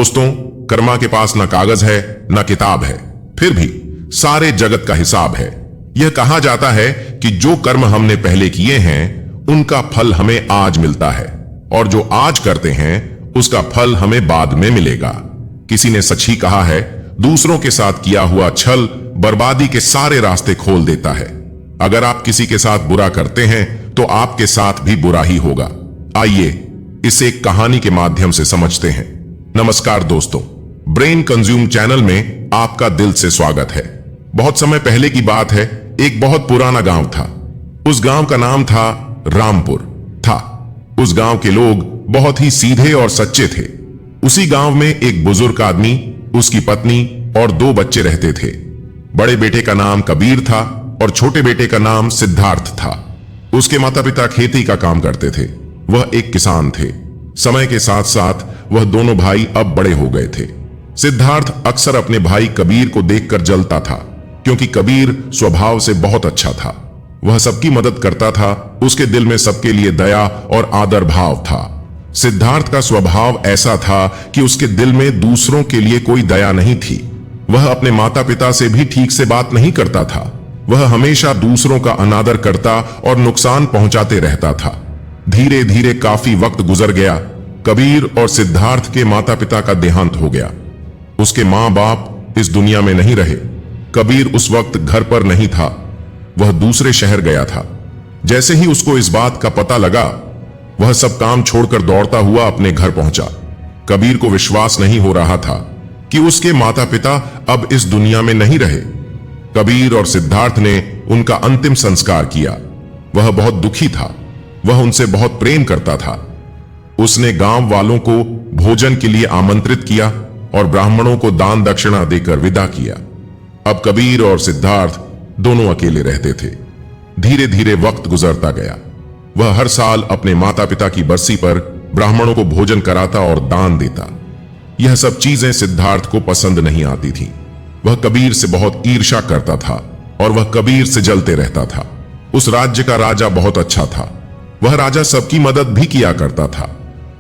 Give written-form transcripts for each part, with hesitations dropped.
दोस्तों, कर्मा के पास न कागज है न किताब है, फिर भी सारे जगत का हिसाब है। यह कहा जाता है कि जो कर्म हमने पहले किए हैं उनका फल हमें आज मिलता है, और जो आज करते हैं उसका फल हमें बाद में मिलेगा। किसी ने सच ही कहा है, दूसरों के साथ किया हुआ छल बर्बादी के सारे रास्ते खोल देता है। अगर आप किसी के साथ बुरा करते हैं तो आपके साथ भी बुरा ही होगा। आइए इसे एक कहानी के माध्यम से समझते हैं। नमस्कार दोस्तों, ब्रेन कंज्यूम चैनल में आपका दिल से स्वागत है। बहुत समय पहले की बात है, एक बहुत पुराना गांव था। उस गांव का नाम था रामपुर था। उस गांव के लोग बहुत ही सीधे और सच्चे थे। उसी गांव में एक बुजुर्ग आदमी, उसकी पत्नी और 2 बच्चे रहते थे। बड़े बेटे का नाम कबीर था और छोटे बेटे का नाम सिद्धार्थ था। उसके माता पिता खेती का काम करते थे। वह एक किसान थे। समय के साथ साथ वह दोनों भाई अब बड़े हो गए थे। सिद्धार्थ अक्सर अपने भाई कबीर को देखकर जलता था, क्योंकि कबीर स्वभाव से बहुत अच्छा था। वह सबकी मदद करता था। उसके दिल में सबके लिए दया और आदर भाव था। सिद्धार्थ का स्वभाव ऐसा था कि उसके दिल में दूसरों के लिए कोई दया नहीं थी। वह अपने माता पिता से भी ठीक से बात नहीं करता था। वह हमेशा दूसरों का अनादर करता और नुकसान पहुंचाते रहता था। धीरे धीरे काफी वक्त गुजर गया। कबीर और सिद्धार्थ के माता पिता का देहांत हो गया। उसके मां बाप इस दुनिया में नहीं रहे। कबीर उस वक्त घर पर नहीं था, वह दूसरे शहर गया था। जैसे ही उसको इस बात का पता लगा, वह सब काम छोड़कर दौड़ता हुआ अपने घर पहुंचा। कबीर को विश्वास नहीं हो रहा था कि उसके माता पिता अब इस दुनिया में नहीं रहे। कबीर और सिद्धार्थ ने उनका अंतिम संस्कार किया। वह बहुत दुखी था। वह उनसे बहुत प्रेम करता था। उसने गांव वालों को भोजन के लिए आमंत्रित किया और ब्राह्मणों को दान दक्षिणा देकर विदा किया। अब कबीर और सिद्धार्थ दोनों अकेले रहते थे। धीरे धीरे वक्त गुजरता गया। वह हर साल अपने माता पिता की बरसी पर ब्राह्मणों को भोजन कराता और दान देता। यह सब चीजें सिद्धार्थ को पसंद नहीं आती थी। वह कबीर से बहुत ईर्ष्या करता था और वह कबीर से जलते रहता था। उस राज्य का राजा बहुत अच्छा था। वह राजा सबकी मदद भी किया करता था।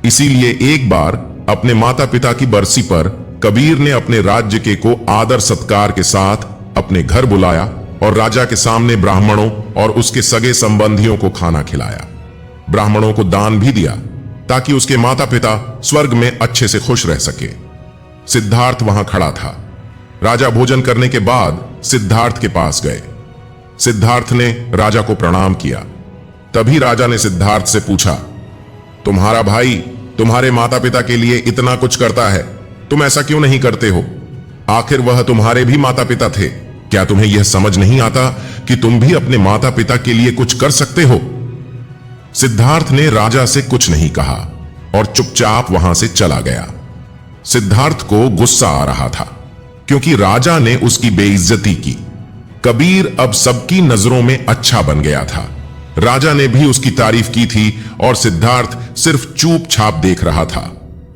इसीलिए एक बार अपने माता पिता की बरसी पर कबीर ने अपने राज्य के को आदर सत्कार के साथ अपने घर बुलाया और राजा के सामने ब्राह्मणों और उसके सगे संबंधियों को खाना खिलाया। ब्राह्मणों को दान भी दिया ताकि उसके माता पिता स्वर्ग में अच्छे से खुश रह सके। सिद्धार्थ वहां खड़ा था। राजा भोजन करने के बाद सिद्धार्थ के पास गए। सिद्धार्थ ने राजा को प्रणाम किया। तभी राजा ने सिद्धार्थ से पूछा, तुम्हारा भाई तुम्हारे माता पिता के लिए इतना कुछ करता है, तुम ऐसा क्यों नहीं करते हो? आखिर वह तुम्हारे भी माता पिता थे। क्या तुम्हें यह समझ नहीं आता कि तुम भी अपने माता पिता के लिए कुछ कर सकते हो? सिद्धार्थ ने राजा से कुछ नहीं कहा और चुपचाप वहां से चला गया। सिद्धार्थ को गुस्सा आ रहा था, क्योंकि राजा ने उसकी बेइज्जती की। कबीर अब सबकी नजरों में अच्छा बन गया था। राजा ने भी उसकी तारीफ की थी और सिद्धार्थ सिर्फ चुपचाप देख रहा था।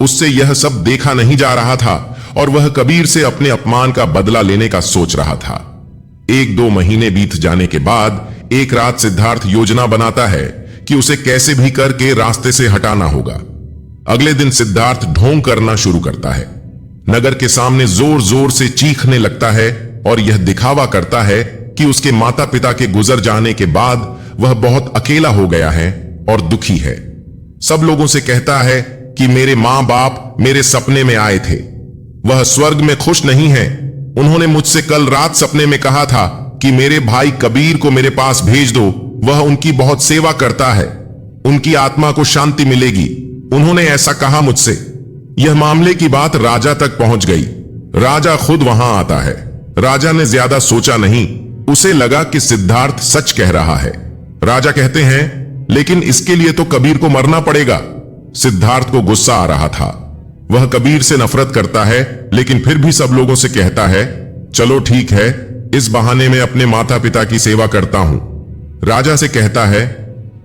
उससे यह सब देखा नहीं जा रहा था और वह कबीर से अपने अपमान का बदला लेने का सोच रहा था। 1-2 महीने बीत जाने के बाद एक रात सिद्धार्थ योजना बनाता है कि उसे कैसे भी करके रास्ते से हटाना होगा। अगले दिन सिद्धार्थ ढोंग करना शुरू करता है। नगर के सामने जोर जोर से चीखने लगता है और यह दिखावा करता है कि उसके माता पिता के गुजर जाने के बाद वह बहुत अकेला हो गया है और दुखी है। सब लोगों से कहता है कि मेरे मां बाप मेरे सपने में आए थे। वह स्वर्ग में खुश नहीं है। उन्होंने मुझसे कल रात सपने में कहा था कि मेरे भाई कबीर को मेरे पास भेज दो, वह उनकी बहुत सेवा करता है, उनकी आत्मा को शांति मिलेगी। उन्होंने ऐसा कहा मुझसे। यह मामले की बात राजा तक पहुंच गई। राजा खुद वहां आता है। राजा ने ज्यादा सोचा नहीं, उसे लगा कि सिद्धार्थ सच कह रहा है। राजा कहते हैं, लेकिन इसके लिए तो कबीर को मरना पड़ेगा। सिद्धार्थ को गुस्सा आ रहा था। वह कबीर से नफरत करता है, लेकिन फिर भी सब लोगों से कहता है, चलो ठीक है, इस बहाने में अपने माता पिता की सेवा करता हूं। राजा से कहता है,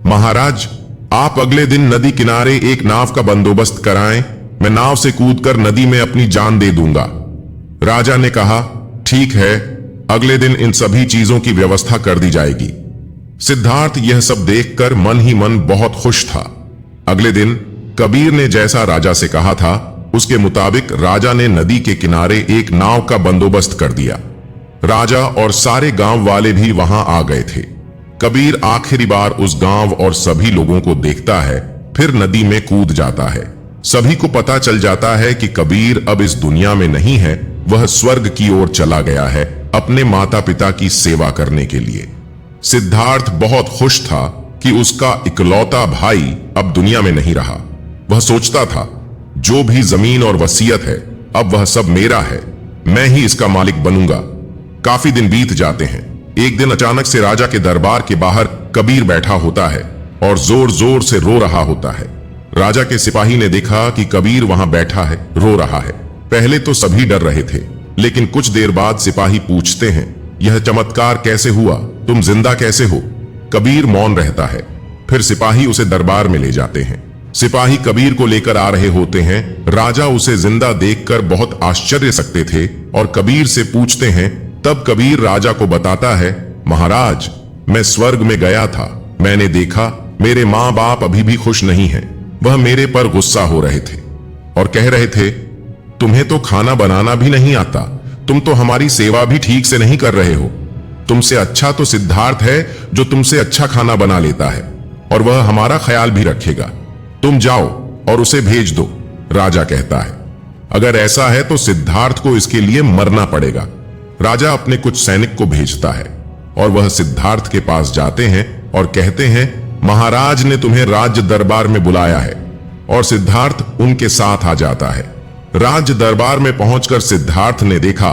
महाराज आप अगले दिन नदी किनारे एक नाव का बंदोबस्त कराएं, मैं नाव से कूदकर नदी में अपनी जान दे दूंगा। राजा ने कहा, ठीक है, अगले दिन इन सभी चीजों की व्यवस्था कर दी जाएगी। सिद्धार्थ यह सब देखकर मन ही मन बहुत खुश था। अगले दिन कबीर ने जैसा राजा से कहा था उसके मुताबिक राजा ने नदी के किनारे एक नाव का बंदोबस्त कर दिया। राजा और सारे गांव वाले भी वहां आ गए थे। कबीर आखिरी बार उस गांव और सभी लोगों को देखता है, फिर नदी में कूद जाता है। सभी को पता चल जाता है कि कबीर अब इस दुनिया में नहीं है, वह स्वर्ग की ओर चला गया है अपने माता पिता की सेवा करने के लिए। सिद्धार्थ बहुत खुश था कि उसका इकलौता भाई अब दुनिया में नहीं रहा। वह सोचता था, जो भी जमीन और वसीयत है अब वह सब मेरा है, मैं ही इसका मालिक बनूंगा। काफी दिन बीत जाते हैं। एक दिन अचानक से राजा के दरबार के बाहर कबीर बैठा होता है और जोर जोर से रो रहा होता है। राजा के सिपाही ने देखा कि कबीर वहां बैठा है, रो रहा है। पहले तो सभी डर रहे थे, लेकिन कुछ देर बाद सिपाही पूछते हैं, यह चमत्कार कैसे हुआ? तुम जिंदा कैसे हो? कबीर मौन रहता है। फिर सिपाही उसे दरबार में ले जाते हैं। सिपाही कबीर को लेकर आ रहे होते हैं। राजा उसे जिंदा देखकर बहुत आश्चर्य सकते थे और कबीर से पूछते हैं। तब कबीर राजा को बताता है, महाराज, मैं स्वर्ग में गया था। मैंने देखा मेरे माँ बाप अभी भी खुश नहीं हैं। वह मेरे पर गुस्सा हो रहे थे और कह रहे थे, तुम्हें तो खाना बनाना भी नहीं आता, तुम तो हमारी सेवा भी ठीक से नहीं कर रहे हो। तुमसे अच्छा तो सिद्धार्थ है जो तुमसे अच्छा खाना बना लेता है और वह हमारा ख्याल भी रखेगा। तुम जाओ और उसे भेज दो। राजा कहता है, अगर ऐसा है तो सिद्धार्थ को इसके लिए मरना पड़ेगा। राजा अपने कुछ सैनिक को भेजता है और वह सिद्धार्थ के पास जाते हैं और कहते हैं, महाराज ने तुम्हें राज्य दरबार में बुलाया है। और सिद्धार्थ उनके साथ आ जाता है। राज्य दरबार में पहुंचकर सिद्धार्थ ने देखा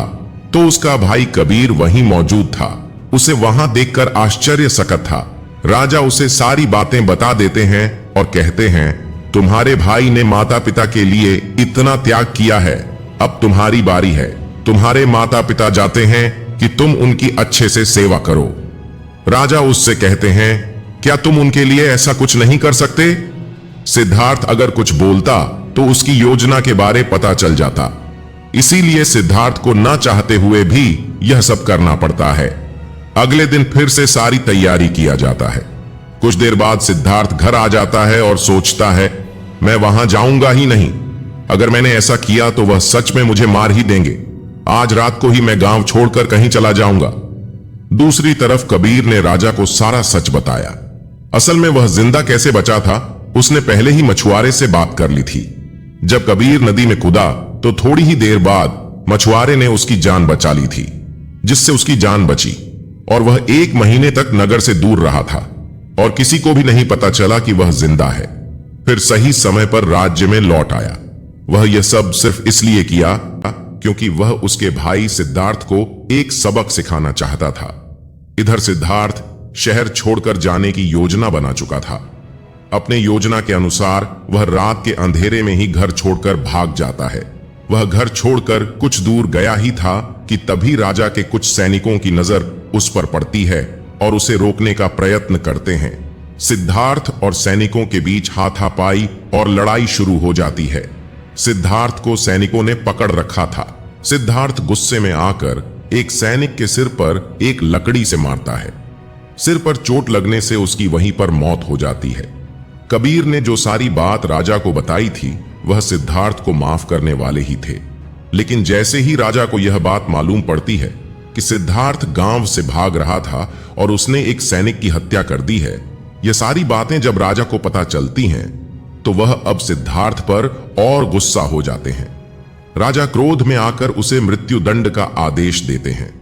तो उसका भाई कबीर वहीं मौजूद था। उसे वहां देखकर आश्चर्य सकत था। राजा उसे सारी बातें बता देते हैं और कहते हैं, तुम्हारे भाई ने माता पिता के लिए इतना त्याग किया है, अब तुम्हारी बारी है। तुम्हारे माता पिता जाते हैं कि तुम उनकी अच्छे से सेवा करो। राजा उससे कहते हैं, क्या तुम उनके लिए ऐसा कुछ नहीं कर सकते? सिद्धार्थ अगर कुछ बोलता तो उसकी योजना के बारे पता चल जाता। इसीलिए सिद्धार्थ को ना चाहते हुए भी यह सब करना पड़ता है। अगले दिन फिर से सारी तैयारी किया जाता है। कुछ देर बाद सिद्धार्थ घर आ जाता है और सोचता है, मैं वहां जाऊंगा ही नहीं। अगर मैंने ऐसा किया तो वह सच में मुझे मार ही देंगे। आज रात को ही मैं गांव छोड़कर कहीं चला जाऊंगा। दूसरी तरफ कबीर ने राजा को सारा सच बताया। असल में वह जिंदा कैसे बचा था, उसने पहले ही मछुआरे से बात कर ली थी। जब कबीर नदी में कूदा तो थोड़ी ही देर बाद मछुआरे ने उसकी जान बचा ली थी, जिससे उसकी जान बची और वह 1 महीने तक नगर से दूर रहा था और किसी को भी नहीं पता चला कि वह जिंदा है। फिर सही समय पर राज्य में लौट आया। वह यह सब सिर्फ इसलिए किया क्योंकि वह उसके भाई सिद्धार्थ को एक सबक सिखाना चाहता था। इधर सिद्धार्थ शहर छोड़कर जाने की योजना बना चुका था। अपने योजना के अनुसार वह रात के अंधेरे में ही घर छोड़कर भाग जाता है। वह घर छोड़कर कुछ दूर गया ही था कि तभी राजा के कुछ सैनिकों की नजर उस पर पड़ती है और उसे रोकने का प्रयत्न करते हैं। सिद्धार्थ और सैनिकों के बीच हाथापाई और लड़ाई शुरू हो जाती है। सिद्धार्थ को सैनिकों ने पकड़ रखा था। सिद्धार्थ गुस्से में आकर एक सैनिक के सिर पर एक लकड़ी से मारता है। सिर पर चोट लगने से उसकी वहीं पर मौत हो जाती है। कबीर ने जो सारी बात राजा को बताई थी वह सिद्धार्थ को माफ करने वाले ही थे, लेकिन जैसे ही राजा को यह बात मालूम पड़ती है कि सिद्धार्थ गांव से भाग रहा था और उसने एक सैनिक की हत्या कर दी है, यह सारी बातें जब राजा को पता चलती हैं तो वह अब सिद्धार्थ पर और गुस्सा हो जाते हैं। राजा क्रोध में आकर उसे मृत्यु दंड का आदेश देते हैं।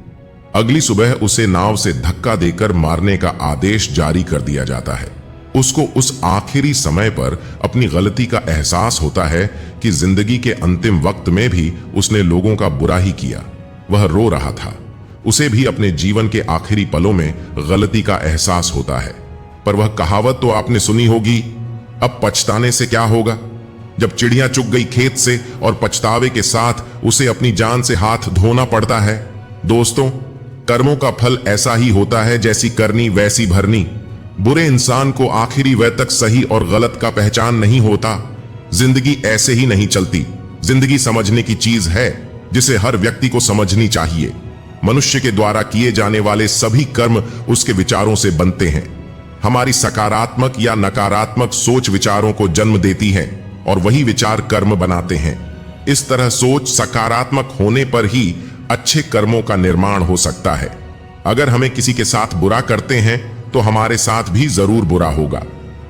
अगली सुबह उसे नाव से धक्का देकर मारने का आदेश जारी कर दिया जाता है। उसको उस आखिरी समय पर अपनी गलती का एहसास होता है कि जिंदगी के अंतिम वक्त में भी उसने लोगों का बुरा ही किया। वह रो रहा था। उसे भी अपने जीवन के आखिरी पलों में गलती का एहसास होता है। पर वह कहावत तो आपने सुनी होगी, अब पछताने से क्या होगा। जब चिड़िया चुग गई खेत से और पछतावे के साथ उसे अपनी जान से हाथ धोना पड़ता है। दोस्तों, कर्मों का फल ऐसा ही होता है, जैसी करनी वैसी भरनी। बुरे इंसान को आखिरी वह तक सही और गलत का पहचान नहीं होता। जिंदगी ऐसे ही नहीं चलती। जिंदगी समझने की चीज है जिसे हर व्यक्ति को समझनी चाहिए। मनुष्य के द्वारा किए जाने वाले सभी कर्म उसके विचारों से बनते हैं। हमारी सकारात्मक या नकारात्मक सोच विचारों को जन्म देती है और वही विचार कर्म बनाते हैं। इस तरह सोच सकारात्मक होने पर ही अच्छे कर्मों का निर्माण हो सकता है। अगर हमें किसी के साथ बुरा करते हैं तो हमारे साथ भी जरूर बुरा होगा।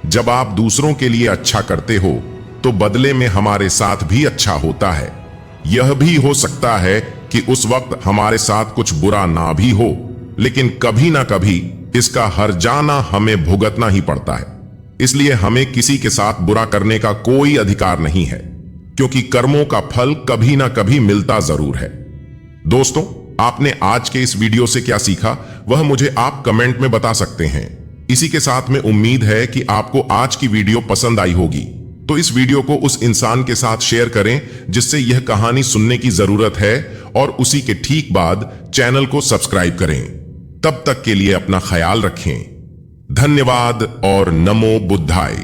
जब आप दूसरों के लिए अच्छा करते हो तो बदले में हमारे साथ भी अच्छा होता है। यह भी हो सकता है कि उस वक्त हमारे साथ कुछ बुरा ना भी हो, लेकिन कभी ना कभी इसका हर्जाना हमें भुगतना ही पड़ता है। इसलिए हमें किसी के साथ बुरा करने का कोई अधिकार नहीं है, क्योंकि कर्मों का फल कभी ना कभी मिलता जरूर है। दोस्तों, आपने आज के इस वीडियो से क्या सीखा वह मुझे आप कमेंट में बता सकते हैं। इसी के साथ में उम्मीद है कि आपको आज की वीडियो पसंद आई होगी, तो इस वीडियो को उस इंसान के साथ शेयर करें जिससे यह कहानी सुनने की जरूरत है, और उसी के ठीक बाद चैनल को सब्सक्राइब करें। तब तक के लिए अपना ख्याल रखें। धन्यवाद और नमो बुद्धाय।